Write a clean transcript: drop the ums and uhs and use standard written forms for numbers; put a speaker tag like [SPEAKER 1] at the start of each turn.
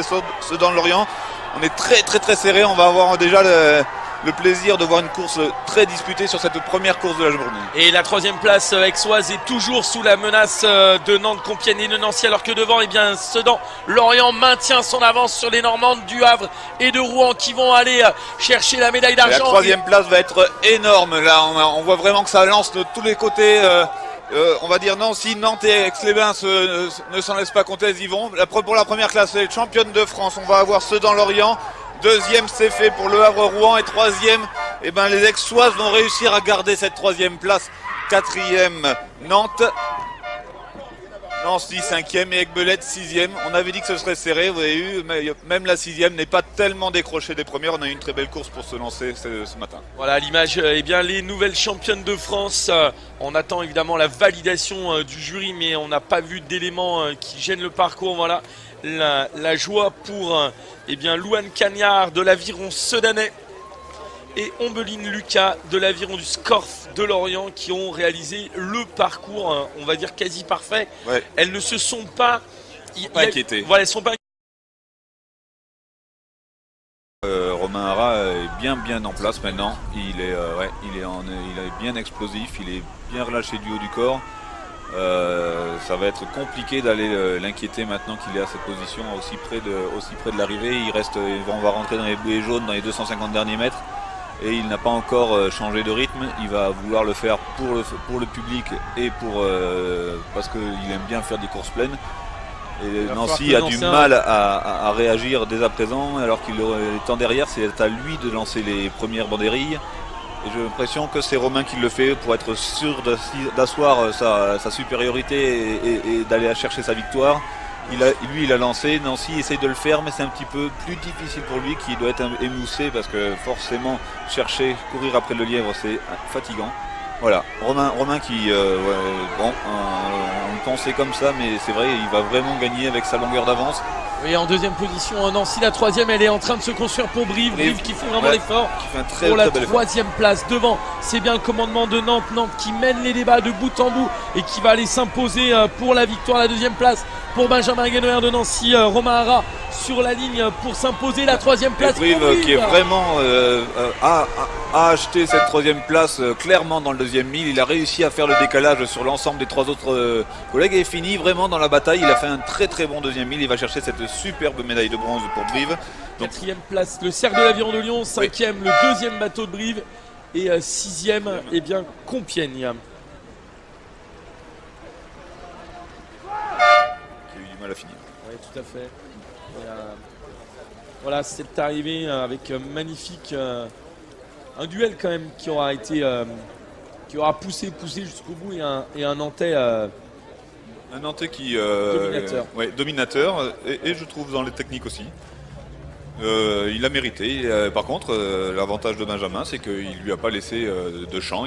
[SPEAKER 1] ceux dans Lorient. On est très serré, on va avoir déjà le plaisir de voir une course très disputée sur cette première course de la journée.
[SPEAKER 2] Et la troisième place aixoise est toujours sous la menace de Nantes, Compiègne et de Nancy, alors que devant, eh bien, Sedan, Lorient maintient son avance sur les Normandes du Havre et de Rouen qui vont aller chercher la médaille d'argent.
[SPEAKER 1] La troisième place va être énorme, là on voit vraiment que ça lance de tous les côtés. On va dire Nancy, Nantes et Aix-les-Bains ne s'en laissent pas compter, elles y vont. Pour la première classe, c'est championne de France, on va avoir Sedan-Lorient. Deuxième, c'est fait pour Le Havre-Rouen. Et troisième, eh ben, les Aixoises vont réussir à garder cette troisième place. Quatrième, Nantes. Nancy, cinquième et Aiguebelette, sixième. On avait dit que ce serait serré, vous avez vu, mais même la sixième n'est pas tellement décrochée des premières. On a eu une très belle course pour se lancer ce matin.
[SPEAKER 2] Voilà l'image, eh bien, les nouvelles championnes de France. On attend évidemment la validation du jury, mais on n'a pas vu d'éléments qui gênent le parcours. Voilà la joie pour eh bien, Louane Cagnard de l'Aviron Sedanais et Ombeline Lucas de l'Aviron du Scorff de Lorient qui ont réalisé le parcours, on va dire quasi parfait.
[SPEAKER 1] Ouais.
[SPEAKER 2] Elles ne se sont pas
[SPEAKER 1] inquiétées.
[SPEAKER 2] Voilà, elles sont pas.
[SPEAKER 1] Romain Hara est bien en place maintenant. Il est bien explosif, il est bien relâché du haut du corps. Ça va être compliqué d'aller l'inquiéter maintenant qu'il est à cette position aussi près de l'arrivée. On va rentrer dans les bouées jaunes dans les 250 derniers mètres et il n'a pas encore changé de rythme. Il va vouloir le faire pour le public et parce qu'il aime bien faire des courses pleines. Et Nancy a du mal à réagir dès à présent, alors qu'il est temps derrière, c'est à lui de lancer les premières banderilles. Et j'ai l'impression que c'est Romain qui le fait pour être sûr d'asseoir sa supériorité et d'aller chercher sa victoire. Lui, il a lancé. Nancy essaye de le faire, mais c'est un petit peu plus difficile pour lui, qui doit être émoussé parce que forcément, courir après le lièvre, c'est fatigant. Voilà, Romain qui, on le pensait comme ça, mais c'est vrai, il va vraiment gagner avec sa longueur d'avance.
[SPEAKER 2] Oui, en deuxième position, Nancy, la troisième, elle est en train de se construire pour Brive. Brive qui fait vraiment l'effort pour la troisième place. Devant, c'est bien le commandement de Nantes. Nantes qui mène les débats de bout en bout et qui va aller s'imposer pour la victoire. La deuxième place pour Benjamin Guénoer de Nancy. Romain Hara sur la ligne pour s'imposer. La troisième place
[SPEAKER 1] Brive,
[SPEAKER 2] pour Brive
[SPEAKER 1] qui est vraiment a acheté cette troisième place clairement dans le deuxième mille. Il a réussi à faire le décalage sur l'ensemble des trois autres collègues et finit vraiment dans la bataille. Il a fait un très bon deuxième mille. Il va chercher cette superbe médaille de bronze pour Brive.
[SPEAKER 2] Quatrième place, le Cercle de l'Aviron de Lyon. Cinquième, le deuxième bateau de Brive. Et sixième, eh bien, Compiègne.
[SPEAKER 1] Qui a eu du mal à finir.
[SPEAKER 2] Oui, tout à fait. Et, voilà, c'est arrivé avec magnifique. Un duel quand même qui aura été. Qui aura poussé jusqu'au bout et un Nantais.
[SPEAKER 1] Un Nantais qui
[SPEAKER 2] dominateur.
[SPEAKER 1] et je trouve dans les techniques aussi. Il a mérité. Par contre, l'avantage de Benjamin, c'est qu'il lui a pas laissé de champ.